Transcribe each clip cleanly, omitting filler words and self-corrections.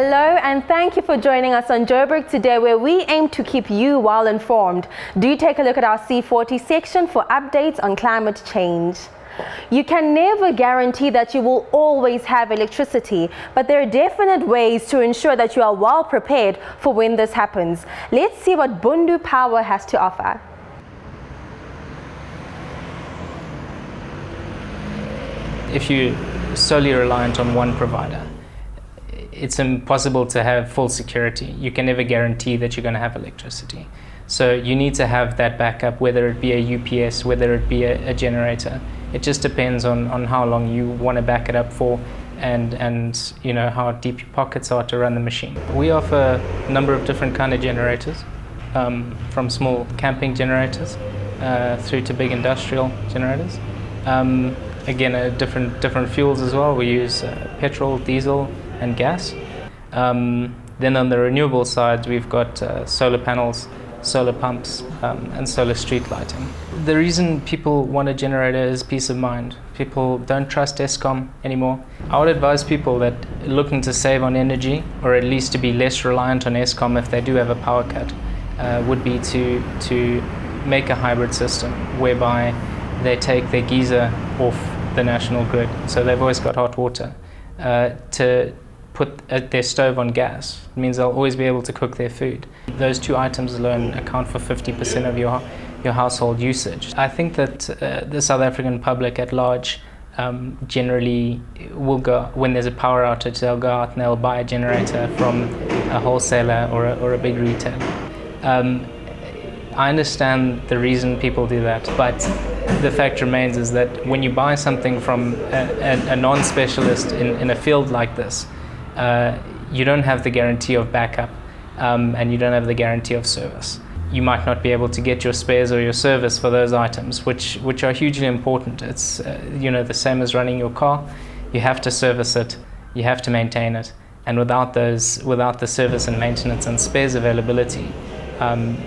Hello and thank you for joining us on Joburg today, where we aim to keep you well informed. Do take a look at our C40 section for updates on climate change. You can never guarantee that you will always have electricity, but there are definite ways to ensure that you are well prepared for when this happens. Let's see what Bundu Power has to offer. If you're solely reliant on one provider, it's impossible to have full security. You can never guarantee that you're going to have electricity. So you need to have that backup, whether it be a UPS, whether it be a generator. It just depends on how long you want to back it up for and you know how deep your pockets are to run the machine. We offer a number of different kind of generators, from small camping generators through to big industrial generators. Again, different fuels as well. We use petrol, diesel, and gas. Then on the renewable side, we've got solar panels, solar pumps, and solar street lighting. The reason people want a generator is peace of mind. People don't trust Eskom anymore. I would advise people that looking to save on energy, or at least to be less reliant on Eskom if they do have a power cut, would be to make a hybrid system whereby they take their geyser off the national grid, so they've always got hot water. To put their stove on gas, it means they'll always be able to cook their food. Those two items alone account for 50% of your household usage. I think that the South African public at large generally will go, when there's a power outage, they'll go out and they'll buy a generator from a wholesaler or a big retailer. I understand the reason people do that, but the fact remains is that when you buy something from a non-specialist in a field like this, you don't have the guarantee of backup, and you don't have the guarantee of service. You might not be able to get your spares or your service for those items, which are hugely important. It's you know, the same as running your car. You have to service it, you have to maintain it, and without the service and maintenance and spares availability,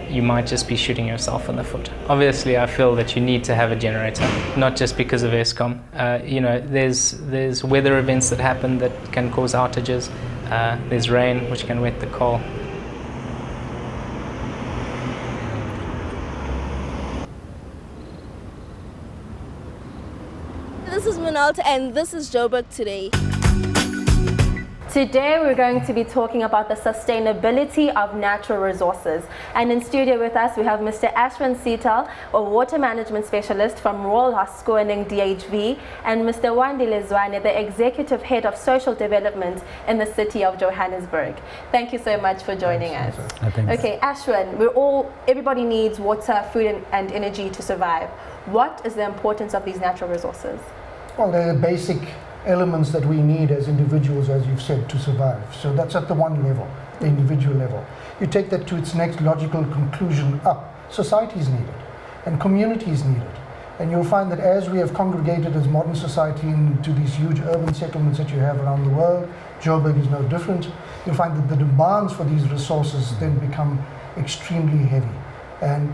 you might just be shooting yourself in the foot. Obviously, I feel that you need to have a generator, not just because of Eskom. You know, there's weather events that happen that can cause outages. There's rain, which can wet the coal. This is Minalta and this is Joburg Today. Today we're going to be talking about the sustainability of natural resources. And in studio with us we have Mr. Ashwin Seetal, a water management specialist from Royal Haskoning DHV, and Mr. Wandile Zwane, the executive head of social development in the city of Johannesburg. Thank you so much for joining us. Okay, Ashwin, everybody needs water, food and energy to survive. What is the importance of these natural resources? Well, they're the basic elements that we need as individuals, as you've said, to survive. So that's at the one level, the individual level. You take that to its next logical conclusion up. Societies need it, and communities need it. And you'll find that as we have congregated as modern society into these huge urban settlements that you have around the world, Joburg is no different, you'll find that the demands for these resources then become extremely heavy. And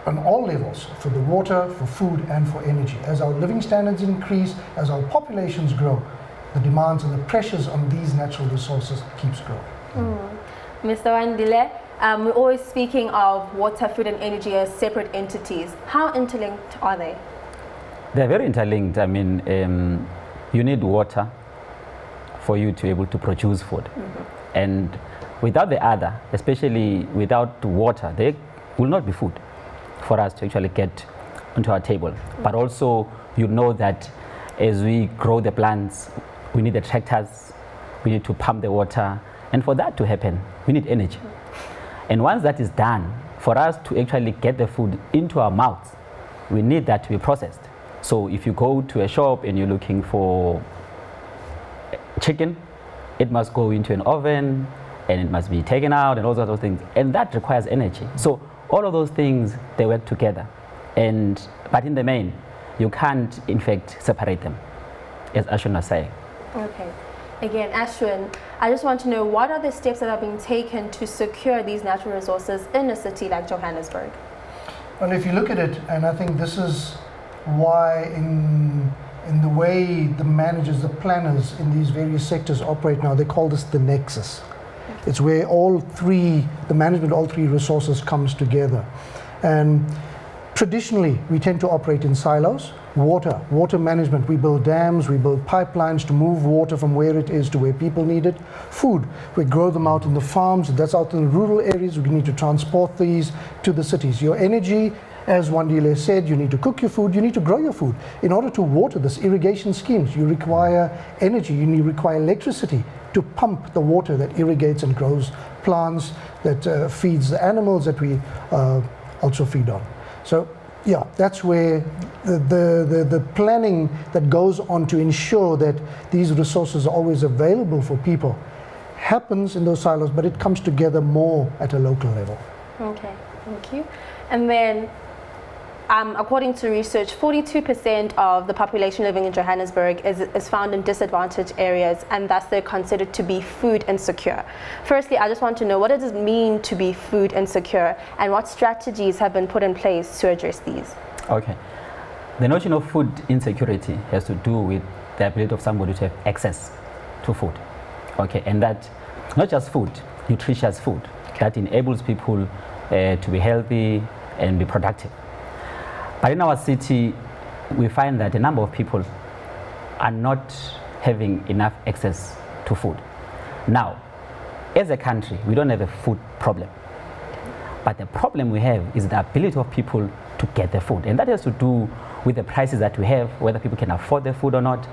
on all levels, for the water, for food, and for energy. As our living standards increase, as our populations grow, the demands and the pressures on these natural resources keeps growing. Mr. Wandile, we're always speaking of water, food, and energy as separate entities. How interlinked are they? They're very interlinked. I mean, you need water for you to be able to produce food. And without the other, especially without water, there will not be food for us to actually get onto our table. But also, you know that as we grow the plants, we need the tractors, we need to pump the water, and for that to happen, we need energy. And once that is done, for us to actually get the food into our mouths, we need that to be processed. So if you go to a shop and you're looking for chicken, it must go into an oven, and it must be taken out, and all sorts of things, and that requires energy. So all of those things, they work together. But in the main, you can't, in fact, separate them, as Ashwin was saying. Okay. Again, Ashwin, I just want to know, what are the steps that are being taken to secure these natural resources in a city like Johannesburg? Well, if you look at it, and I think this is why in the way the managers, the planners in these various sectors operate now, they call this the nexus. It's where all three, the management of all three resources comes together. And traditionally, we tend to operate in silos. Water management, we build dams, we build pipelines to move water from where it is to where people need it. Food, we grow them out in the farms, that's out in the rural areas, we need to transport these to the cities. Your energy, as Wandile said, you need to cook your food, you need to grow your food. In order to water this, irrigation schemes, you require energy, you require electricity to pump the water that irrigates and grows plants, that feeds the animals that we also feed on. So yeah, that's where the planning that goes on to ensure that these resources are always available for people happens in those silos, but it comes together more at a local level. Okay, thank you. And then, according to research, 42% of the population living in Johannesburg is found in disadvantaged areas, and thus they're considered to be food insecure. Firstly, I just want to know, what does it mean to be food insecure, and what strategies have been put in place to address these? Okay. The notion of food insecurity has to do with the ability of somebody to have access to food. Okay, and that not just food, nutritious food, that enables people to be healthy and be productive. But in our city, we find that a number of people are not having enough access to food. Now, as a country, we don't have a food problem. But the problem we have is the ability of people to get the food. And that has to do with the prices that we have, whether people can afford the food or not,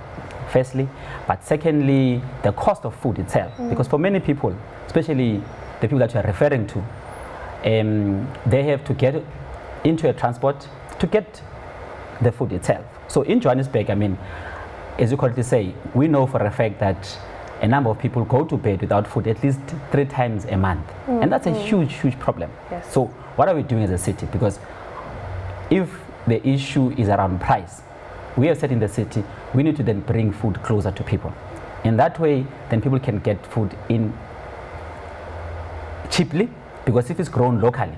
firstly. But secondly, the cost of food itself. Because for many people, especially the people that you are referring to, they have to get into a transport to get the food itself. So in Johannesburg, I mean, as you correctly say, we know for a fact that a number of people go to bed without food at least 3 times a month. And that's a huge, huge problem. Yes. So what are we doing as a city? Because if the issue is around price, we have said in the city, we need to then bring food closer to people. In that way, then people can get food in cheaply, because if it's grown locally,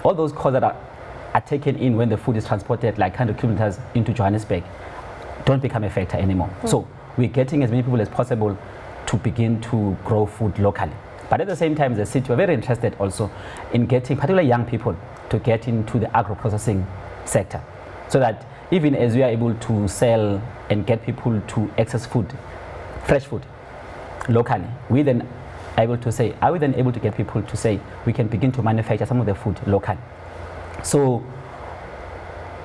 all those costs that are taken in when the food is transported like 100 kilometers into Johannesburg don't become a factor anymore. So we're getting as many people as possible to begin to grow food locally. But at the same time, the city, we're very interested also in getting particularly young people to get into the agro-processing sector, so that even as we are able to sell and get people to access food, fresh food, locally, we then able to say, are we then able to get people to say, we can begin to manufacture some of the food locally? So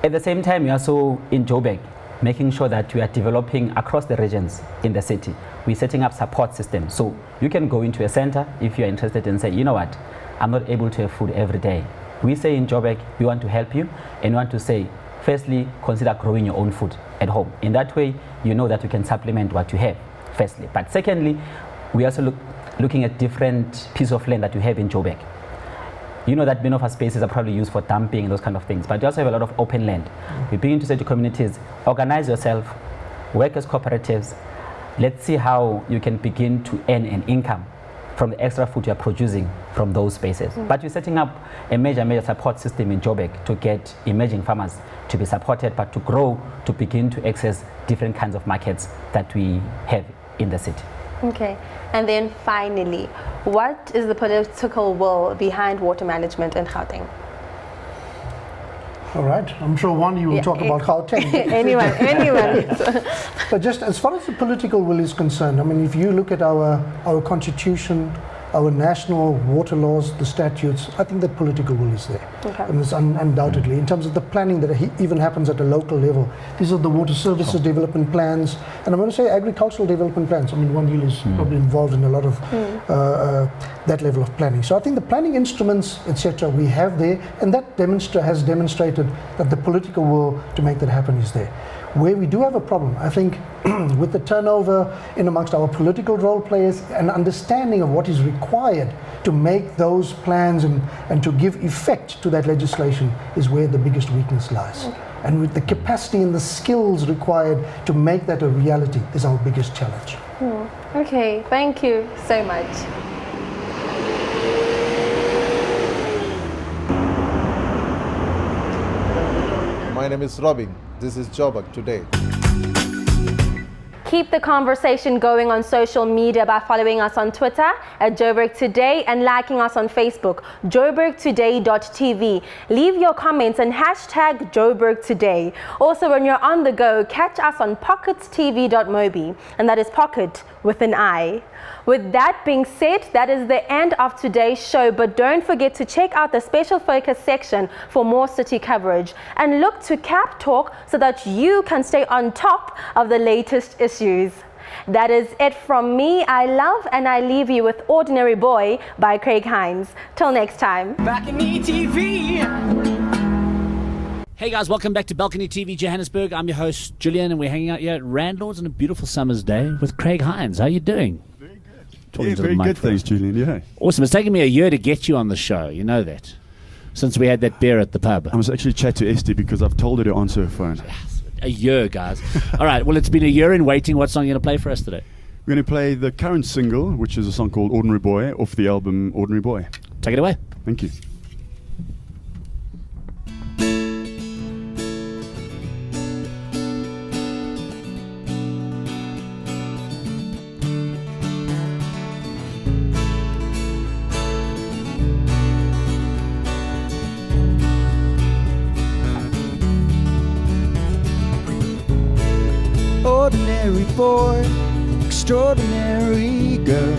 at the same time, we are also in Joburg, making sure that we are developing across the regions in the city. We're setting up support systems. So you can go into a center if you're interested and say, you know what, I'm not able to have food every day. We say in Joburg, we want to help you, and we want to say, firstly, consider growing your own food at home. In that way, you know that you can supplement what you have, firstly. But secondly, we also looking at different pieces of land that you have in Joburg. You know that many of our spaces are probably used for dumping and those kind of things, but you also have a lot of open land. We begin to say to communities, organize yourself, work as cooperatives. Let's see how you can begin to earn an income from the extra food you are producing from those spaces. But we're setting up a major support system in Joburg to get emerging farmers to be supported, but to grow, to begin to access different kinds of markets that we have in the city. Okay, and then finally, what is the political will behind water management in Gauteng? All right, I'm sure one you will talk about Gauteng. anyone. But just as far as the political will is concerned, I mean, if you look at our constitution, our national water laws, the statutes, I think that political will is there. Okay. And it's undoubtedly, in terms of the planning that even happens at a local level, these are the water services development plans, and I'm going to say agricultural development plans. I mean, One Hill is probably involved in a lot of that level of planning. So I think the planning instruments, etc., we have there, and that has demonstrated that the political will to make that happen is there. Where we do have a problem, I think, with the turnover in amongst our political role players and understanding of what is required to make those plans and to give effect to that legislation is where the biggest weakness lies. Okay. And with the capacity and the skills required to make that a reality is our biggest challenge. Okay, thank you so much. My name is Robin. This is Joburg today. Keep the conversation going on social media by following us on Twitter at Joburg Today and liking us on Facebook, joburgtoday.tv. Leave your comments and hashtag Joburg Today. Also, when you're on the go, catch us on pockettv.mobi, and that is pocket with an I. With that being said, that is the end of today's show, but don't forget to check out the special focus section for more city coverage and look to Cap Talk so that you can stay on top of the latest issues. That is it from me. I love and I leave you with Ordinary Boy by Craig Hines. Till next time. Balcony TV. Hey guys, welcome back to Balcony TV Johannesburg. I'm your host Julian, and we're hanging out here at Randlords on a beautiful summer's day with Craig Hines. How you doing? Very good. Talking Yeah, to the very mic good, there. thanks, Julian. Yeah. Awesome. It's taken me a year to get you on the show. You know that. Since we had that beer at the pub. I must actually chat to Esty because I've told her to answer her phone. A year, guys. All right. Well, it's been a year in waiting. What song are you going to play for us today? We're going to play the current single, which is a song called Ordinary Boy, off the album Ordinary Boy. Take it away. Thank you. Ordinary boy, extraordinary girl,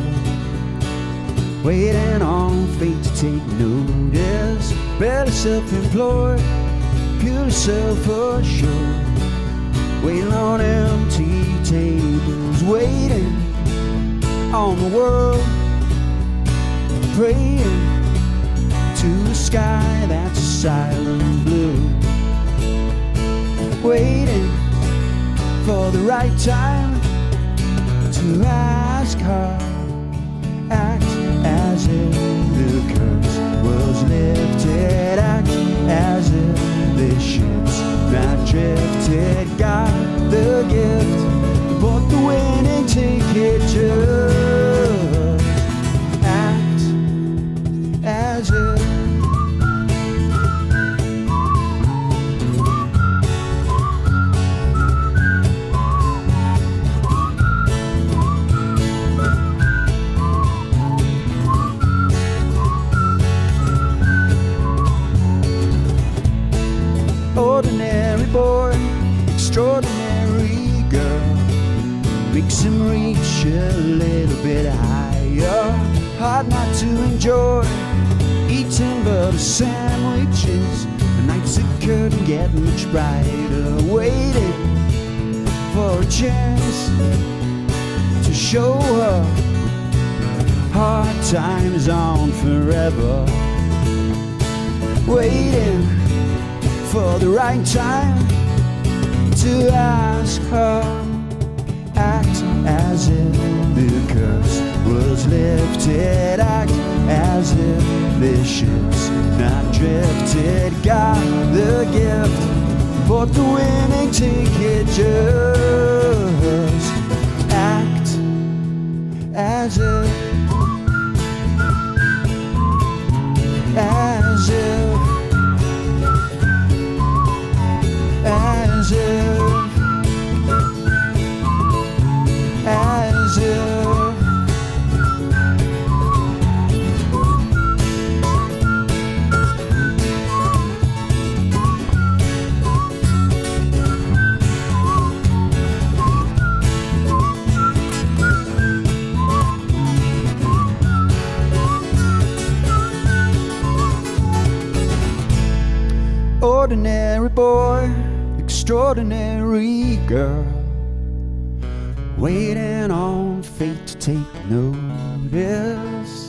waiting on fate to take notice, barely self-employed, purely self-assured, waiting on empty tables, waiting on the world, praying to a sky that's a silent blue, waiting for the right time to ask her, act as if the curse was lifted, act as if the ship's not drifted, got the gift, bought the winning ticket, just act as if. Ordinary boy, extraordinary girl, makes him reach a little bit higher. Hard not to enjoy eating butter sandwiches. The nights that couldn't get much brighter, waiting for a chance to show her hard times on forever, waiting for the right time to ask her, act as if the curse was lifted, act as if the ship's not drifted, got the gift, bought the winning ticket, just act as if, as if, as if, as if. Ordinary boy, extraordinary girl, waiting on fate to take notice.